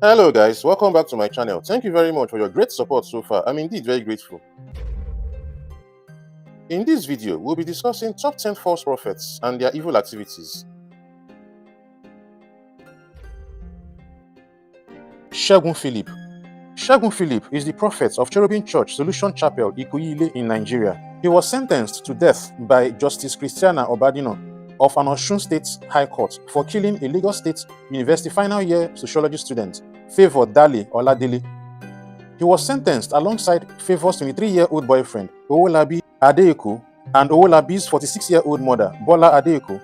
Hello guys, welcome back to my channel. Thank you very much for your great support so far. I'm indeed very grateful. In this video, we'll be discussing top 10 false prophets and their evil activities. Segun Philip. Segun Philip is the prophet of Cherubim Church Solution Chapel, Ikoyi in Nigeria. He was sentenced to death by Justice Christiana Obadino of an Osun State High Court for killing a Lagos State University final year sociology student, Favour Dale Oladele. He was sentenced alongside Favour's 23-year-old boyfriend, Owolabi Adeeko, and Owolabi's 46-year-old mother, Bola Adeeko.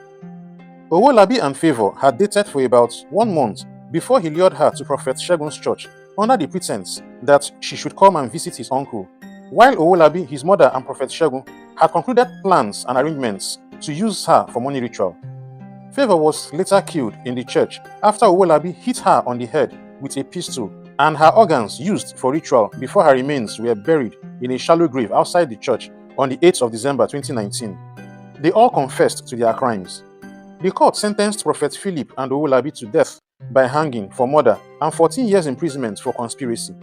Owolabi and Favour had dated for about 1 month before he lured her to Prophet Segun's church under the pretense that she should come and visit his uncle, while Owolabi, his mother, and Prophet Segun had concluded plans and arrangements to use her for money ritual. Favour was later killed in the church after Owolabi hit her on the head with a pistol and her organs used for ritual before her remains were buried in a shallow grave outside the church on the 8th of December 2019. They all confessed to their crimes. The court sentenced Prophet Philip and Owolabi to death by hanging for murder and 14 years imprisonment for conspiracy.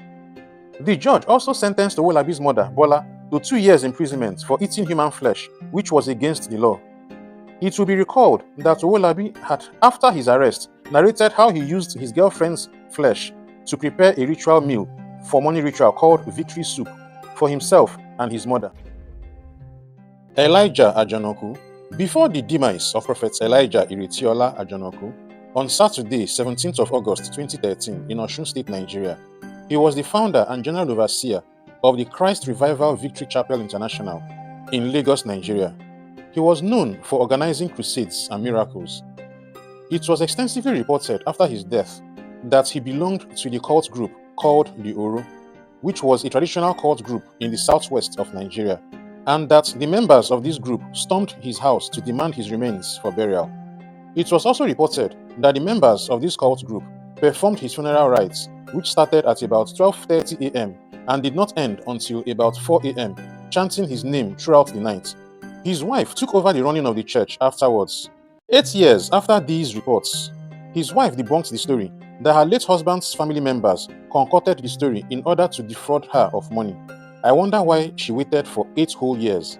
The judge also sentenced Owolabi's mother, Bola, to 2 years imprisonment for eating human flesh, which was against the law. It will be recalled that Owolabi had, after his arrest, narrated how he used his girlfriend's flesh to prepare a ritual meal for money ritual called Victory Soup for himself and his mother. Elijah Ajanaku. Before the demise of Prophet Elijah Iretiola Ajanaku, on Saturday, 17th of August 2013 in Osun State, Nigeria, he was the founder and general overseer of the Christ Revival Victory Chapel International in Lagos, Nigeria. He was known for organizing crusades and miracles. It was extensively reported after his death that he belonged to the cult group called the Oro, which was a traditional cult group in the southwest of Nigeria, and that the members of this group stormed his house to demand his remains for burial. It was also reported that the members of this cult group performed his funeral rites, which started at about 12:30 a.m. and did not end until about 4 a.m., chanting his name throughout the night. His wife took over the running of the church afterwards. 8 years after these reports, his wife debunked the story that her late husband's family members concocted the story in order to defraud her of money. I wonder why she waited for 8 whole years.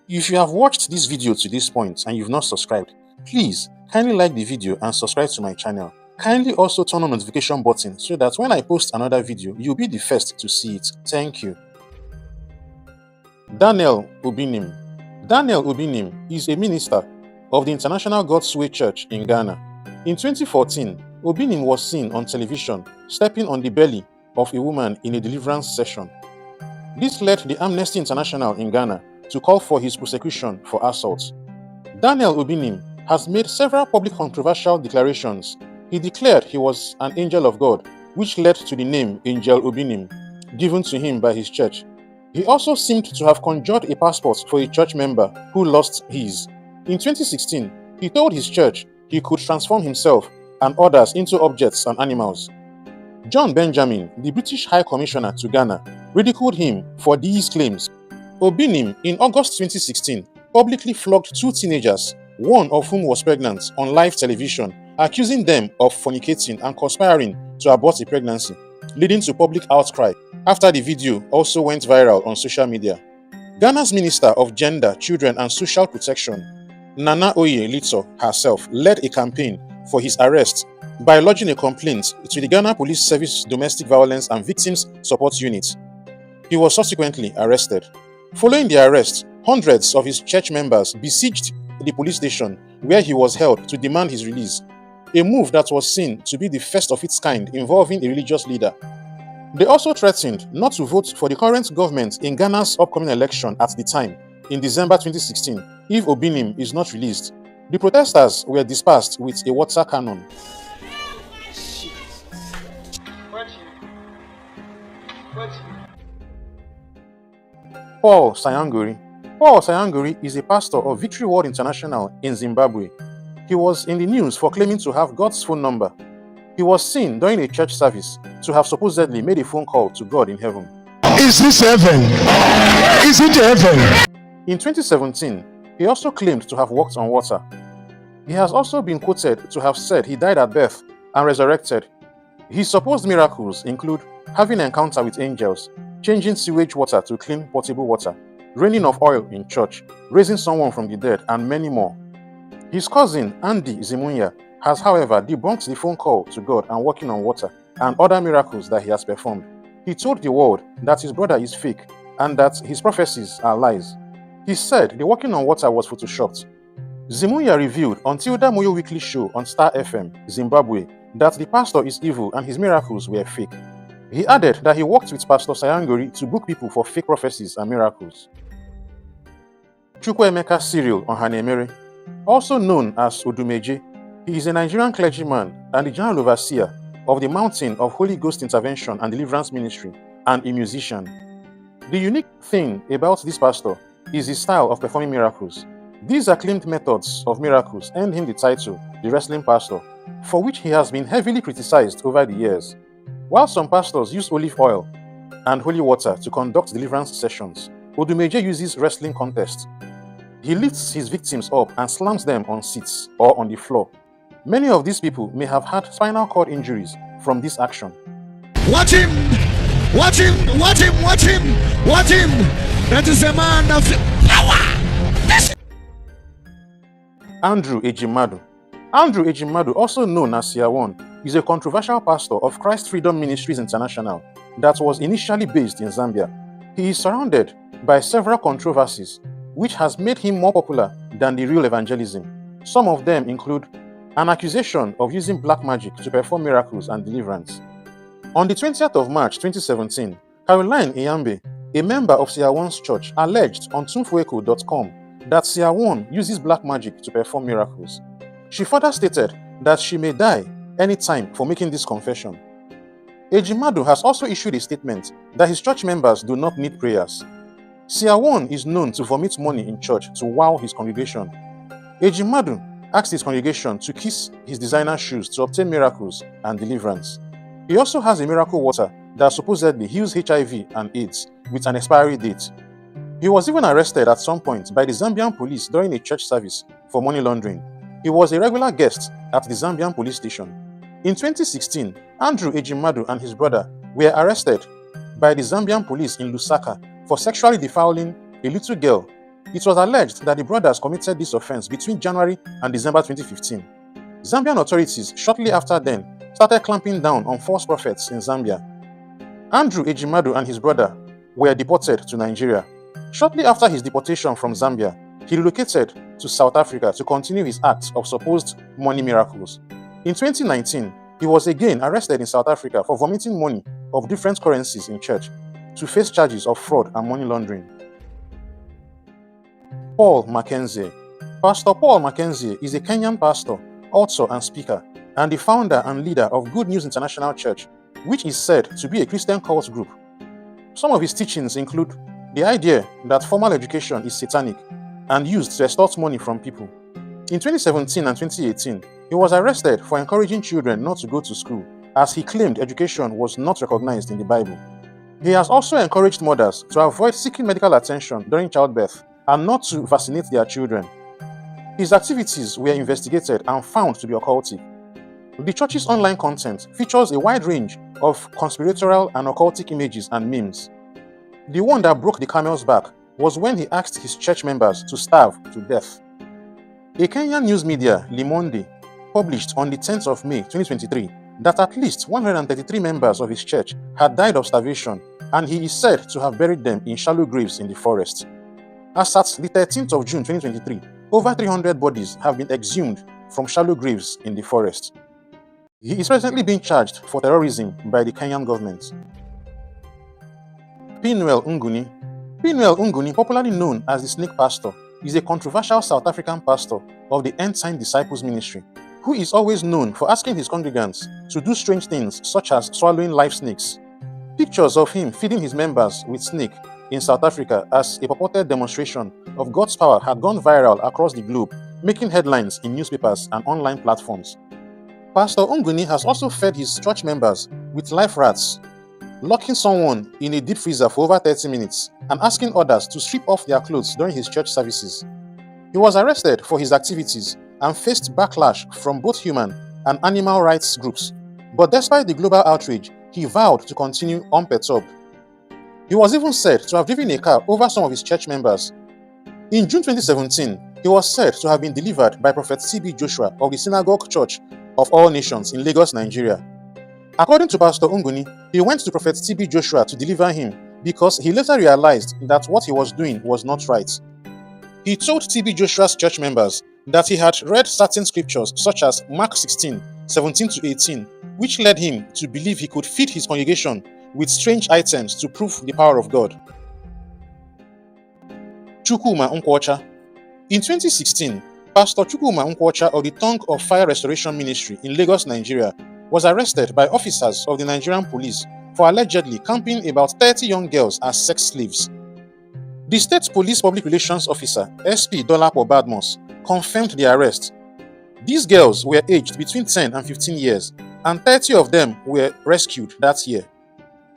If you have watched this video to this point and you've not subscribed, please kindly like the video and subscribe to my channel. Kindly also turn on the notification button so that when I post another video, you'll be the first to see it. Thank you. Daniel Obinim. Daniel Obinim is a minister of the International God's Way Church in Ghana. In 2014, Obinim was seen on television stepping on the belly of a woman in a deliverance session. This led the Amnesty International in Ghana to call for his prosecution for assault. Daniel Obinim has made several public controversial declarations. He declared he was an angel of God, which led to the name Angel Obinim, given to him by his church. He also seemed to have conjured a passport for a church member who lost his. In 2016, he told his church he could transform himself and others into objects and animals. John Benjamin, the British High Commissioner to Ghana, ridiculed him for these claims. Obinim, in August 2016, publicly flogged 2 teenagers, one of whom was pregnant, on live television, accusing them of fornicating and conspiring to abort the pregnancy, leading to public outcry after the video also went viral on social media. Ghana's Minister of Gender, Children and Social Protection, Nana Oye Lito herself, led a campaign for his arrest by lodging a complaint to the Ghana Police Service Domestic Violence and Victims Support Unit. He was subsequently arrested. Following the arrest, hundreds of his church members besieged the police station where he was held to demand his release, a move that was seen to be the first of its kind involving a religious leader. They also threatened not to vote for the current government in Ghana's upcoming election at the time, in December 2016, if Obinim is not released. The protesters were dispersed with a water cannon. Paul Sanyangore. Paul Sanyangore is a pastor of Victory World International in Zimbabwe. He was in the news for claiming to have God's phone number. He was seen during a church service to have supposedly made a phone call to God in heaven. Is this heaven? Is it heaven? In 2017, he also claimed to have walked on water. He has also been quoted to have said he died at birth and resurrected. His supposed miracles include having an encounter with angels, changing sewage water to clean potable water, raining of oil in church, raising someone from the dead, and many more. His cousin, Andy Zimunya, has, however, debunked the phone call to God and walking on water and other miracles that he has performed. He told the world that his brother is fake and that his prophecies are lies. He said the walking on water was photoshopped. Zimunya revealed on Tilda Moyo Weekly Show on Star FM, Zimbabwe, that the pastor is evil and his miracles were fake. He added that he worked with Pastor Sanyangore to book people for fake prophecies and miracles. Chukwuemeka Cyril Ohanaemere, also known as Odumeje, he is a Nigerian clergyman and the general overseer of the Mountain of Holy Ghost Intervention and Deliverance Ministry and a musician. The unique thing about this pastor is his style of performing miracles. These acclaimed methods of miracles earned him the title, the wrestling pastor, for which he has been heavily criticized over the years. While some pastors use olive oil and holy water to conduct deliverance sessions, Odumeje uses wrestling contests. He lifts his victims up and slams them on seats or on the floor. Many of these people may have had spinal cord injuries from this action. Watch him! Watch him! Watch him! Watch him! Watch him! That is a man of power! Andrew Ejimadu. Andrew Ejimadu, also known as Siawon, is a controversial pastor of Christ Freedom Ministries International that was initially based in Zambia. He is surrounded by several controversies, which has made him more popular than the real evangelism. Some of them include an accusation of using black magic to perform miracles and deliverance. On the 20th of March 2017, Caroline Iyambe, a member of Siawon's church, alleged on tumfueko.com that Siawon uses black magic to perform miracles. She further stated that she may die anytime for making this confession. Ejimadu has also issued a statement that his church members do not need prayers. Siawon is known to vomit money in church to wow his congregation. Ejimadu asked his congregation to kiss his designer shoes to obtain miracles and deliverance. He also has a miracle water that supposedly heals HIV and AIDS with an expiry date. He was even arrested at some point by the Zambian police during a church service for money laundering. He was a regular guest at the Zambian police station. In 2016, Andrew Ejimadu and his brother were arrested by the Zambian police in Lusaka for sexually defiling a little girl. It was alleged that the brothers committed this offense between January and December 2015. Zambian authorities shortly after then started clamping down on false prophets in Zambia. Andrew Ejimadu and his brother were deported to Nigeria. Shortly after his deportation from Zambia, he relocated to South Africa to continue his acts of supposed money miracles. In 2019, he was again arrested in South Africa for vomiting money of different currencies in church to face charges of fraud and money laundering. Paul Mackenzie. Pastor Paul Mackenzie is a Kenyan pastor, author and speaker, and the founder and leader of Good News International Church, which is said to be a Christian cult group. Some of his teachings include the idea that formal education is satanic and used to extort money from people. In 2017 and 2018, he was arrested for encouraging children not to go to school, as he claimed education was not recognized in the Bible. He has also encouraged mothers to avoid seeking medical attention during childbirth and not to vaccinate their children. His activities were investigated and found to be occultic. The church's online content features a wide range of conspiratorial and occultic images and memes. The one that broke the camel's back was when he asked his church members to starve to death. A Kenyan news media, Le Monde, published on the 10th of May 2023 that at least 133 members of his church had died of starvation, and he is said to have buried them in shallow graves in the forest. As at the 13th of June 2023, over 300 bodies have been exhumed from shallow graves in the forest. He is presently being charged for terrorism by the Kenyan government. Penuel Mnguni. Penuel Mnguni, popularly known as the Snake Pastor, is a controversial South African pastor of the End Time Disciples Ministry, who is always known for asking his congregants to do strange things such as swallowing live snakes. Pictures of him feeding his members with snake in South Africa as a purported demonstration of God's power had gone viral across the globe, making headlines in newspapers and online platforms. Pastor Mnguni has also fed his church members with live rats, locking someone in a deep freezer for over 30 minutes and asking others to strip off their clothes during his church services. He was arrested for his activities and faced backlash from both human and animal rights groups. But despite the global outrage, he vowed to continue unperturbed. He was even said to have driven a car over some of his church members. In June 2017, he was said to have been delivered by Prophet C.B. Joshua of the Synagogue Church of All Nations in Lagos, Nigeria. According to Pastor Mnguni, he went to Prophet C.B. Joshua to deliver him because he later realized that what he was doing was not right. He told C.B. Joshua's church members that he had read certain scriptures such as Mark 16, 17-18, which led him to believe he could feed his congregation with strange items to prove the power of God. Chukwuma Nkwocha. In 2016, Pastor Chukwuma Nkwocha of the Tongue of Fire Restoration Ministry in Lagos, Nigeria, was arrested by officers of the Nigerian police for allegedly camping about 30 young girls as sex slaves. The State Police Public Relations Officer, SP Dolapo Badmus, confirmed the arrest. These girls were aged between 10 and 15 years, and 30 of them were rescued that year.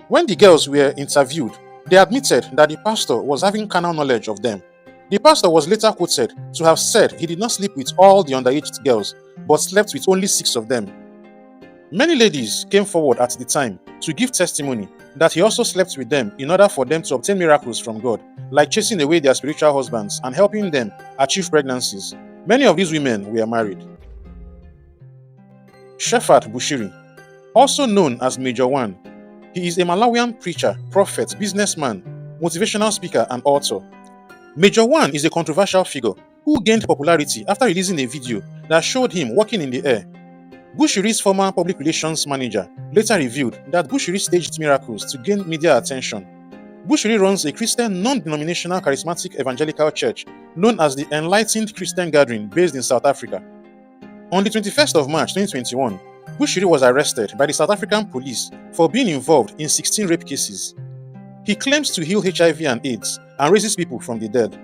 When the girls were interviewed, they admitted that the pastor was having carnal knowledge of them. The pastor was later quoted to have said he did not sleep with all the underage girls, but slept with only 6 of them. Many ladies came forward at the time to give testimony that he also slept with them in order for them to obtain miracles from God, like chasing away their spiritual husbands and helping them achieve pregnancies. Many of these women were married. Shepherd Bushiri, also known as Major One, he is a Malawian preacher, prophet, businessman, motivational speaker, and author. Major One is a controversial figure who gained popularity after releasing a video that showed him walking in the air. Bushiri's former public relations manager later revealed that Bushiri staged miracles to gain media attention. Bushiri runs a Christian non-denominational charismatic evangelical church known as the Enlightened Christian Gathering based in South Africa. On the 21st of March 2021, Bushiri was arrested by the South African police for being involved in 16 rape cases. He claims to heal HIV and AIDS and raises people from the dead.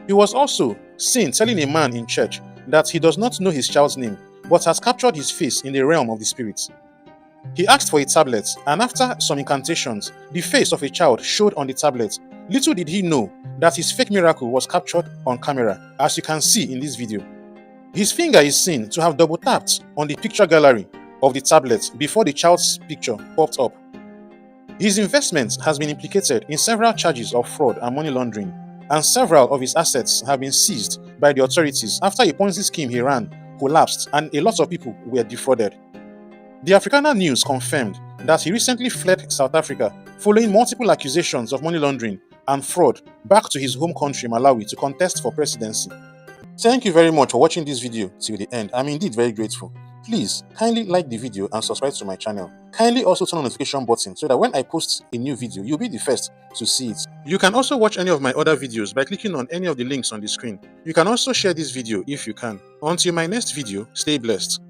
He was also seen telling a man in church that he does not know his child's name, but has captured his face in the realm of the spirits. He asked for a tablet, and after some incantations, the face of a child showed on the tablet. Little did he know that his fake miracle was captured on camera, as you can see in this video. His finger is seen to have double-tapped on the picture gallery of the tablet before the child's picture popped up. His investment has been implicated in several charges of fraud and money laundering, and several of his assets have been seized by the authorities after a Ponzi scheme he ran collapsed and a lot of people were defrauded. The Africana News confirmed that he recently fled South Africa following multiple accusations of money laundering and fraud back to his home country, Malawi, to contest for presidency. Thank you very much for watching this video till the end. I'm indeed very grateful. Please kindly like the video and subscribe to my channel. Kindly also turn on the notification button so that when I post a new video, you'll be the first to see it. You can also watch any of my other videos by clicking on any of the links on the screen. You can also share this video if you can. Until my next video, stay blessed.